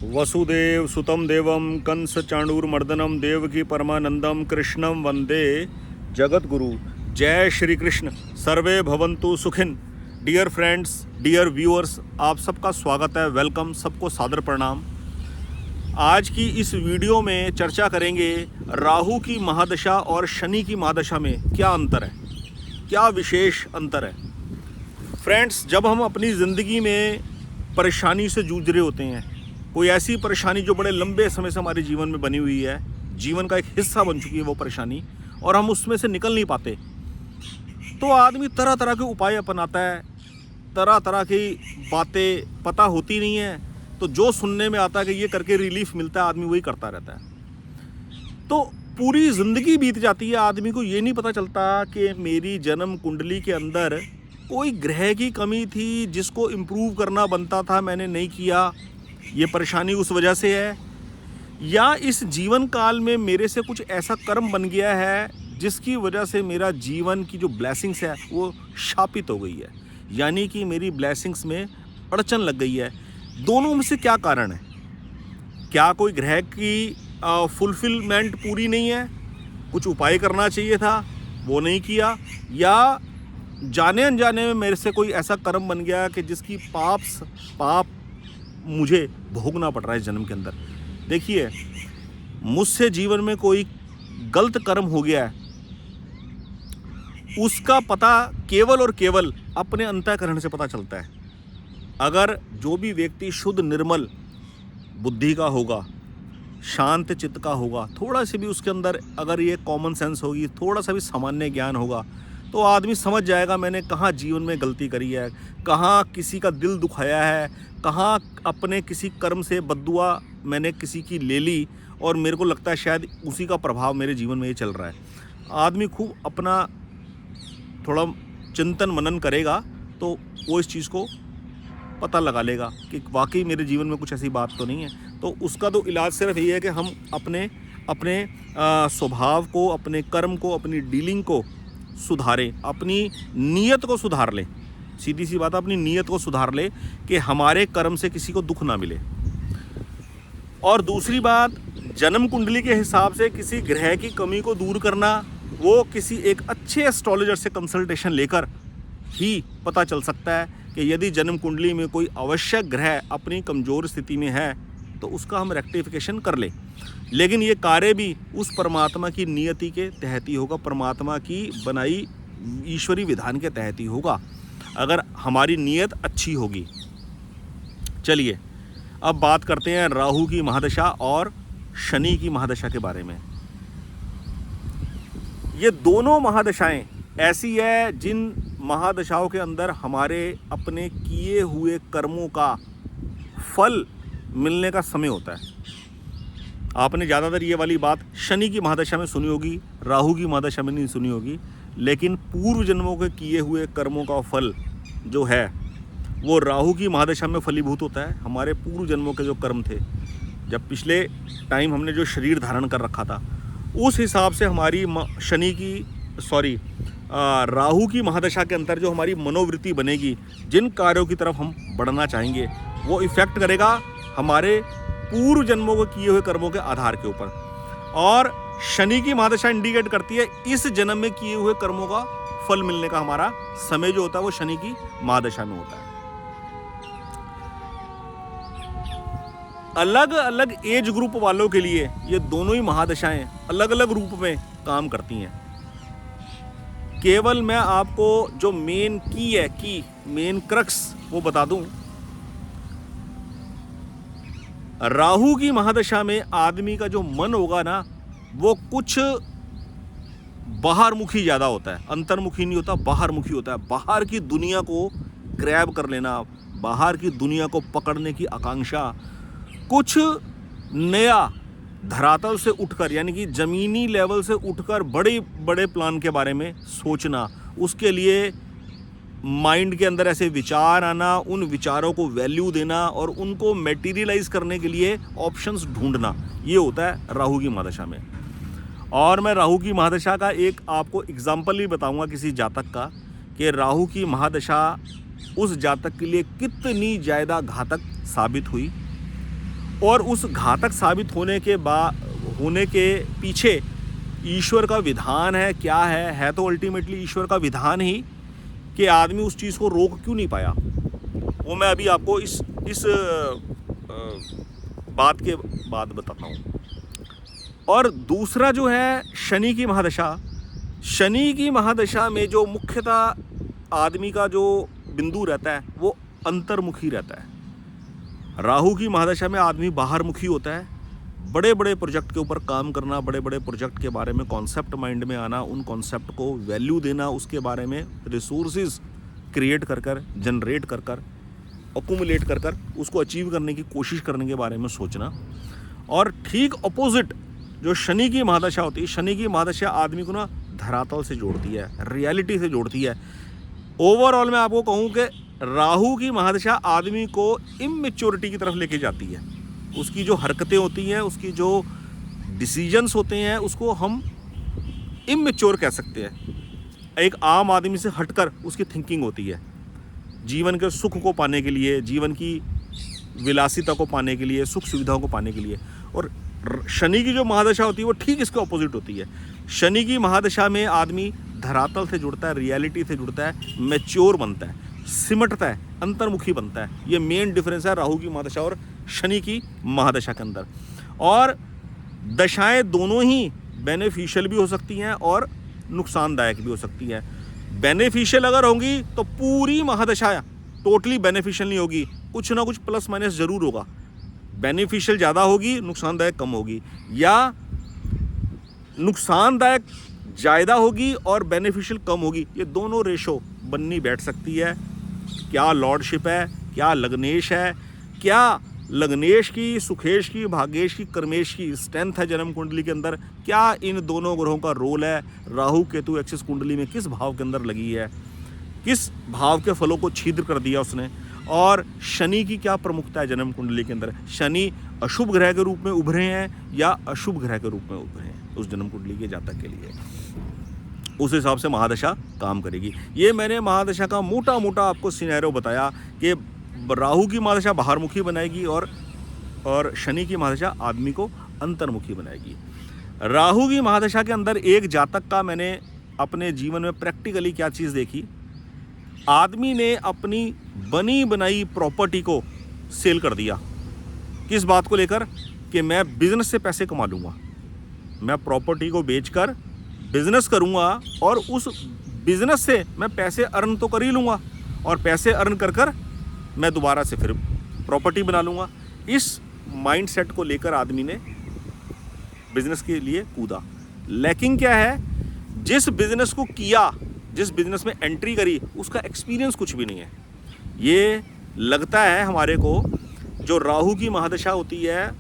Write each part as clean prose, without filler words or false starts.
वसुदेव सुतं देवं कंस चाणूरमर्दनम देवकी परमानंदम कृष्णम वंदे जगद्गुरु। जय श्री कृष्ण। सर्वे भवन्तु सुखिन। डियर फ्रेंड्स, डियर व्यूअर्स, आप सबका स्वागत है, वेलकम, सबको सादर प्रणाम। आज की इस वीडियो में चर्चा करेंगे राहु की महादशा और शनि की महादशा में क्या अंतर है, क्या विशेष अंतर है। फ्रेंड्स, जब हम अपनी ज़िंदगी में परेशानी से जूझ रहे होते हैं, कोई ऐसी परेशानी जो बड़े लंबे समय से हमारे जीवन में बनी हुई है, जीवन का एक हिस्सा बन चुकी है वो परेशानी, और हम उसमें से निकल नहीं पाते, तो आदमी तरह तरह के उपाय अपनाता है, तरह तरह की बातें पता होती नहीं है, तो जो सुनने में आता है कि ये करके रिलीफ मिलता है, आदमी वही करता रहता है। तो पूरी ज़िंदगी बीत जाती है, आदमी को ये नहीं पता चलता कि मेरी जन्म कुंडली के अंदर कोई ग्रह की कमी थी जिसको इम्प्रूव करना बनता था, मैंने नहीं किया, ये परेशानी उस वजह से है, या इस जीवन काल में मेरे से कुछ ऐसा कर्म बन गया है जिसकी वजह से मेरा जीवन की जो ब्लेसिंग्स है वो शापित हो गई है, यानी कि मेरी ब्लेसिंग्स में अड़चन लग गई है। दोनों में से क्या कारण है? क्या कोई ग्रह की फुलफिलमेंट पूरी नहीं है, कुछ उपाय करना चाहिए था वो नहीं किया, या जाने अनजाने में मेरे से कोई ऐसा कर्म बन गया कि जिसकी पाप मुझे भोगना पड़ रहा है इस जन्म के अंदर। देखिए, मुझसे जीवन में कोई गलत कर्म हो गया है, उसका पता केवल और केवल अपने अंतःकरण से पता चलता है। अगर जो भी व्यक्ति शुद्ध निर्मल बुद्धि का होगा, शांत चित्त का होगा, थोड़ा सी भी उसके अंदर अगर ये कॉमन सेंस होगी, थोड़ा सा भी सामान्य ज्ञान होगा, तो आदमी समझ जाएगा मैंने कहाँ जीवन में गलती करी है, कहाँ किसी का दिल दुखाया है, कहाँ अपने किसी कर्म से बद्दुआ मैंने किसी की ले ली और मेरे को लगता है शायद उसी का प्रभाव मेरे जीवन में ये चल रहा है। आदमी खूब अपना थोड़ा चिंतन मनन करेगा तो वो इस चीज़ को पता लगा लेगा कि वाकई मेरे जीवन में कुछ ऐसी बात तो नहीं है। तो उसका तो इलाज सिर्फ ये है कि हम अपने स्वभाव को, अपने कर्म को, अपनी डीलिंग को सुधारें, अपनी नीयत को सुधार लें। सीधी सी बात है, अपनी नीयत को सुधार ले कि हमारे कर्म से किसी को दुख ना मिले। और दूसरी बात, जन्म कुंडली के हिसाब से किसी ग्रह की कमी को दूर करना, वो किसी एक अच्छे एस्ट्रोलॉजर से कंसल्टेशन लेकर ही पता चल सकता है कि यदि जन्म कुंडली में कोई आवश्यक ग्रह अपनी कमज़ोर स्थिति में है तो उसका हम रेक्टिफिकेशन कर लें। लेकिन ये कार्य भी उस परमात्मा की नियति के तहत ही होगा, परमात्मा की बनाई ईश्वरी विधान के तहत ही होगा, अगर हमारी नीयत अच्छी होगी। चलिए अब बात करते हैं राहु की महादशा और शनि की महादशा के बारे में। ये दोनों महादशाएं ऐसी है जिन महादशाओं के अंदर हमारे अपने किए हुए कर्मों का फल मिलने का समय होता है। आपने ज़्यादातर ये वाली बात शनि की महादशा में सुनी होगी, राहु की महादशा में नहीं सुनी होगी, लेकिन पूर्व जन्मों के किए हुए कर्मों का फल जो है वो राहु की महादशा में फलीभूत होता है। हमारे पूर्व जन्मों के जो कर्म थे, जब पिछले टाइम हमने जो शरीर धारण कर रखा था, उस हिसाब से हमारी राहु की महादशा के अंदर जो हमारी मनोवृत्ति बनेगी, जिन कार्यों की तरफ हम बढ़ना चाहेंगे, वो इफ़ेक्ट करेगा हमारे पूर्व जन्मों को किए हुए कर्मों के आधार के ऊपर। और शनि की महादशा इंडिकेट करती है इस जन्म में किए हुए कर्मों का फल मिलने का हमारा समय जो होता है वो शनि की महादशा में होता है। अलग अलग एज ग्रुप वालों के लिए ये दोनों ही महादशाएं अलग अलग रूप में काम करती हैं। केवल मैं आपको जो मेन मेन क्रक्स वो बता दूं। राहु की महादशा में आदमी का जो मन होगा ना, वो कुछ बाहरमुखी ज़्यादा होता है, अंतर्मुखी नहीं होता, बाहरमुखी होता है। बाहर की दुनिया को ग्रैब कर लेना, बाहर की दुनिया को पकड़ने की आकांक्षा, कुछ नया धरातल से उठकर, यानी कि ज़मीनी लेवल से उठकर बड़े बड़े प्लान के बारे में सोचना, उसके लिए माइंड के अंदर ऐसे विचार आना, उन विचारों को वैल्यू देना और उनको मटेरियलाइज करने के लिए ऑप्शंस ढूंढना, ये होता है राहु की महादशा में। और मैं राहु की महादशा का एक आपको एग्जाम्पल भी बताऊंगा किसी जातक का, कि राहु की महादशा उस जातक के लिए कितनी ज़्यादा घातक साबित हुई और उस घातक साबित होने के पीछे ईश्वर का विधान है क्या है तो अल्टीमेटली ईश्वर का विधान ही कि आदमी उस चीज़ को रोक क्यों नहीं पाया। वो मैं अभी आपको इस बात के बाद बताता हूँ। और दूसरा जो है शनि की महादशा। शनि की महादशा में जो मुख्यतः आदमी का जो बिंदु रहता है वो अंतर्मुखी रहता है। राहु की महादशा में आदमी बाहरमुखी होता है। बड़े बड़े प्रोजेक्ट के ऊपर काम करना, बड़े बड़े प्रोजेक्ट के बारे में कॉन्सेप्ट माइंड में आना, उन कॉन्सेप्ट को वैल्यू देना, उसके बारे में रिसोर्सेज क्रिएट कर जनरेट कर अकुमुलेट कर उसको अचीव करने की कोशिश करने के बारे में सोचना। और ठीक अपोजिट जो शनि की महादशा होती है, शनि की महादशा आदमी को ना धरातल से जोड़ती है, रियलिटी से जोड़ती है। ओवरऑल मैं आपको कहूँ कि राहु की महादशा आदमी को इमेच्योरिटी की तरफ लेके जाती है। उसकी जो हरकतें होती हैं, उसकी जो डिसीजंस होते हैं, उसको हम इमेच्योर कह सकते हैं। एक आम आदमी से हटकर उसकी थिंकिंग होती है, जीवन के सुख को पाने के लिए, जीवन की विलासिता को पाने के लिए, सुख सुविधाओं को पाने के लिए। और शनि की जो महादशा होती है वो ठीक इसके ऑपोजिट होती है। शनि की महादशा में आदमी धरातल से जुड़ता है, रियलिटी से जुड़ता है, मैच्योर बनता है, सिमटता है, अंतर्मुखी बनता है। ये मेन डिफरेंस है राहु की महादशा और शनि की महादशा के अंदर। और दशाएं दोनों ही बेनिफिशियल भी हो सकती हैं और नुकसानदायक भी हो सकती हैं। बेनिफिशियल अगर होंगी तो पूरी महादशा टोटली बेनिफिशियल नहीं होगी, कुछ ना कुछ प्लस माइनस जरूर होगा। बेनिफिशियल ज़्यादा होगी, नुकसानदायक कम होगी, या नुकसानदायक ज़्यादा होगी और बेनिफिशियल कम होगी। ये दोनों रेशो बननी बैठ सकती है। क्या लॉर्डशिप है, क्या लग्नेश है, क्या लग्नेश की, सुखेश की, भाग्येश की, कर्मेश की स्ट्रेंथ है जन्म कुंडली के अंदर, क्या इन दोनों ग्रहों का रोल है, राहु केतु एक्सिस कुंडली में किस भाव के अंदर लगी है, किस भाव के फलों को छिद्र कर दिया उसने, और शनि की क्या प्रमुखता है जन्म कुंडली के अंदर। शनि अशुभ ग्रह के रूप में उभरे हैं या अशुभ ग्रह के रूप में उभरे हैं उस जन्म कुंडली के जातक के लिए, उस हिसाब से महादशा काम करेगी। ये मैंने महादशा का मोटा मोटा आपको सिनेरियो बताया कि राहु की महादशा बाहरमुखी बनाएगी और शनि की महादशा आदमी को अंतर्मुखी बनाएगी। राहु की महादशा के अंदर एक जातक का मैंने अपने जीवन में प्रैक्टिकली क्या चीज़ देखी, आदमी ने अपनी बनी बनाई प्रॉपर्टी को सेल कर दिया। किस बात को लेकर कि मैं बिजनेस से पैसे कमा लूँगा, मैं प्रॉपर्टी को बेचकर बिजनेस करूँगा और उस बिजनेस से मैं पैसे अर्न तो कर ही लूँगा और पैसे अर्न कर मैं दोबारा से फिर प्रॉपर्टी बना लूँगा। इस माइंडसेट को लेकर आदमी ने बिजनेस के लिए कूदा। लेकिन क्या है, जिस बिजनेस को किया, जिस बिजनेस में एंट्री करी, उसका एक्सपीरियंस कुछ भी नहीं है। ये लगता है हमारे को जो राहु की महादशा होती है,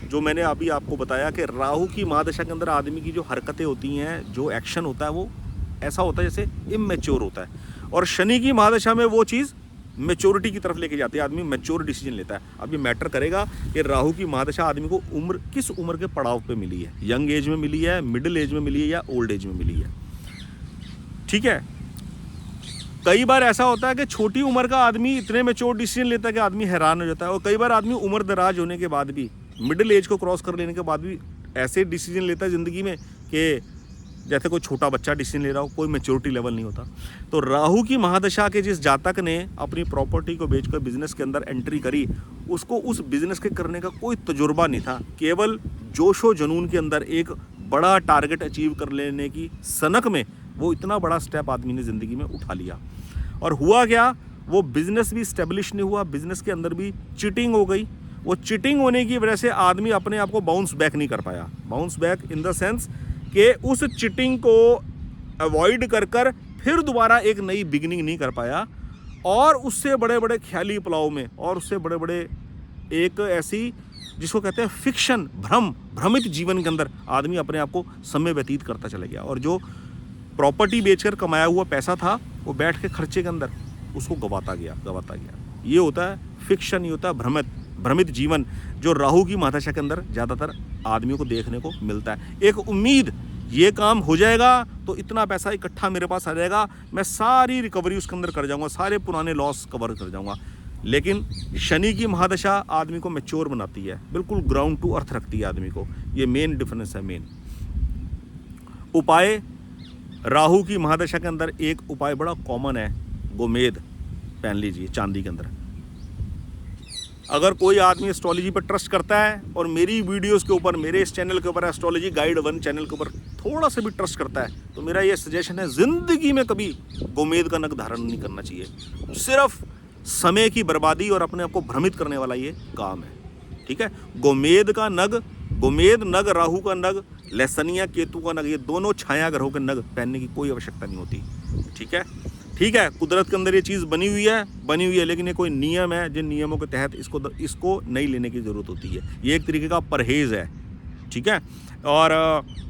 जो मैंने अभी आपको बताया कि राहु की महादशा के अंदर आदमी की जो हरकतें होती हैं, जो एक्शन होता है वो ऐसा होता है जैसे इमेच्योर होता है। और शनि की महादशा में वो चीज़ मैच्योरिटी की तरफ लेके जाती है, आदमी मैच्योर डिसीजन लेता है। अब ये मैटर करेगा कि राहु की महादशा आदमी को किस उम्र के पड़ाव पे मिली है, यंग एज में मिली है, मिडिल एज में मिली है या ओल्ड एज में मिली है। ठीक है, कई बार ऐसा होता है कि छोटी उम्र का आदमी इतने मैच्योर डिसीजन लेता है कि आदमी हैरान हो जाता है, और कई बार आदमी उम्र दराज होने के बाद भी, मिडिल एज को क्रॉस कर लेने के बाद भी ऐसे डिसीजन लेता है ज़िंदगी में कि जैसे कोई छोटा बच्चा डिसीजन ले रहा हो, कोई मैच्योरिटी लेवल नहीं होता। तो राहु की महादशा के जिस जातक ने अपनी प्रॉपर्टी को बेचकर बिजनेस के अंदर एंट्री करी, उसको उस बिजनेस के करने का कोई तजुर्बा नहीं था। केवल जोशो जुनून के अंदर एक बड़ा टारगेट अचीव कर लेने की सनक में वो इतना बड़ा स्टेप आदमी ने ज़िंदगी में उठा लिया। और हुआ क्या, वो बिजनेस भी स्टेब्लिश नहीं हुआ, बिजनेस के अंदर भी चीटिंग हो गई। वो चीटिंग होने की वजह से आदमी अपने आप को बाउंस बैक नहीं कर पाया। Bounce back in the sense कि उस चीटिंग को अवॉइड कर फिर दोबारा एक नई बिगिनिंग नहीं कर पाया, और उससे बड़े बड़े ख्याली पुलाव में, और उससे बड़े बड़े एक ऐसी जिसको कहते हैं फिक्शन, भ्रमित जीवन के अंदर आदमी अपने आप को समय व्यतीत करता चला गया। और जो प्रॉपर्टी बेचकर कमाया हुआ पैसा था वो बैठ के खर्चे के अंदर उसको गवाता गया। ये होता है फिक्शन, ये होता है भ्रमित जीवन, जो राहु की महादशा के अंदर ज़्यादातर आदमियों को देखने को मिलता है। एक उम्मीद, ये काम हो जाएगा तो इतना पैसा इकट्ठा मेरे पास आ जाएगा, मैं सारी रिकवरी उसके अंदर कर जाऊंगा, सारे पुराने लॉस कवर कर जाऊंगा। लेकिन शनि की महादशा आदमी को मैच्योर बनाती है, बिल्कुल ग्राउंड टू अर्थ रखती है आदमी को। ये मेन डिफरेंस है। मेन उपाय, राहु की महादशा के अंदर एक उपाय बड़ा कॉमन है, गोमेद पहन लीजिए चांदी के अंदर। अगर कोई आदमी एस्ट्रोलॉजी पर ट्रस्ट करता है और मेरी वीडियोस के ऊपर, मेरे इस चैनल के ऊपर, एस्ट्रोलॉजी गाइड 1 चैनल के ऊपर थोड़ा सा भी ट्रस्ट करता है, तो मेरा ये सजेशन है, ज़िंदगी में कभी गोमेद का नग धारण नहीं करना चाहिए। सिर्फ समय की बर्बादी और अपने आप को भ्रमित करने वाला ये काम है। ठीक है, गोमेद नग, राहु का नग, लहसनिया केतु का नग, ये दोनों छाया ग्रहों के नग पहनने की कोई आवश्यकता नहीं होती। ठीक है, कुदरत के अंदर ये चीज़ बनी हुई है, लेकिन ये कोई नियम है, जिन नियमों के तहत इसको नहीं लेने की ज़रूरत होती है। ये एक तरीके का परहेज़ है। ठीक है, और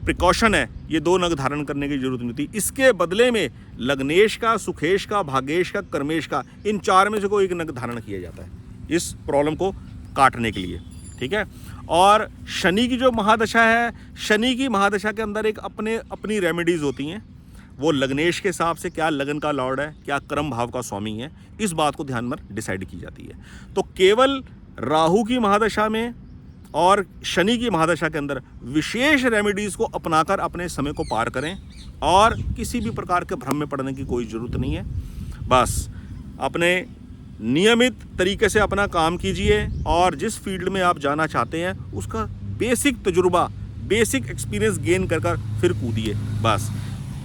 प्रिकॉशन है, ये 2 नग धारण करने की जरूरत नहीं होती। इसके बदले में लग्नेश का, सुखेश का, भागेश का, कर्मेश का, इन 4 में से कोई एक नग धारण किया जाता है इस प्रॉब्लम को काटने के लिए। ठीक है, और शनि की जो महादशा है, शनि की महादशा के अंदर एक अपनी रेमेडीज़ होती हैं। वो लग्नेश के हिसाब से क्या लगन का लॉर्ड है, क्या कर्म भाव का स्वामी है, इस बात को ध्यान में डिसाइड की जाती है। तो केवल राहु की महादशा में और शनि की महादशा के अंदर विशेष रेमेडीज़ को अपनाकर अपने समय को पार करें, और किसी भी प्रकार के भ्रम में पड़ने की कोई ज़रूरत नहीं है। बस अपने नियमित तरीके से अपना काम कीजिए, और जिस फील्ड में आप जाना चाहते हैं उसका बेसिक तजुर्बा, बेसिक एक्सपीरियंस गेन कर फिर कूदिए। बस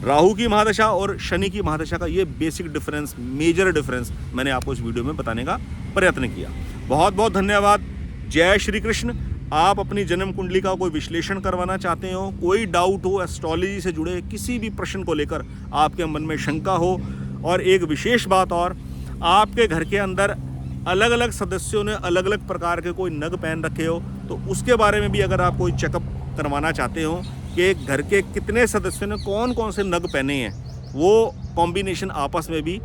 राहु की महादशा और शनि की महादशा का ये बेसिक डिफरेंस, मेजर डिफरेंस मैंने आपको इस वीडियो में बताने का प्रयत्न किया। बहुत बहुत धन्यवाद। जय श्री कृष्ण। आप अपनी जन्म कुंडली का कोई विश्लेषण करवाना चाहते हो, कोई डाउट हो, एस्ट्रोलॉजी से जुड़े किसी भी प्रश्न को लेकर आपके मन में शंका हो, और एक विशेष बात और, आपके घर के अंदर अलग अलग सदस्यों ने अलग अलग प्रकार के कोई नग पहन रखे हो, तो उसके बारे में भी अगर आप कोई चेकअप करवाना चाहते हो कि घर के कितने सदस्यों ने कौन कौन से नग पहने हैं, वो कॉम्बिनेशन आपस में भी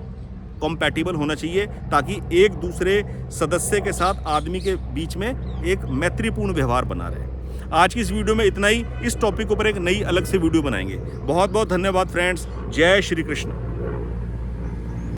कॉम्पैटिबल होना चाहिए, ताकि एक दूसरे सदस्य के साथ आदमी के बीच में एक मैत्रीपूर्ण व्यवहार बना रहे। आज की इस वीडियो में इतना ही। इस टॉपिक के ऊपर एक नई अलग से वीडियो बनाएंगे। बहुत बहुत धन्यवाद फ्रेंड्स। जय श्री कृष्ण।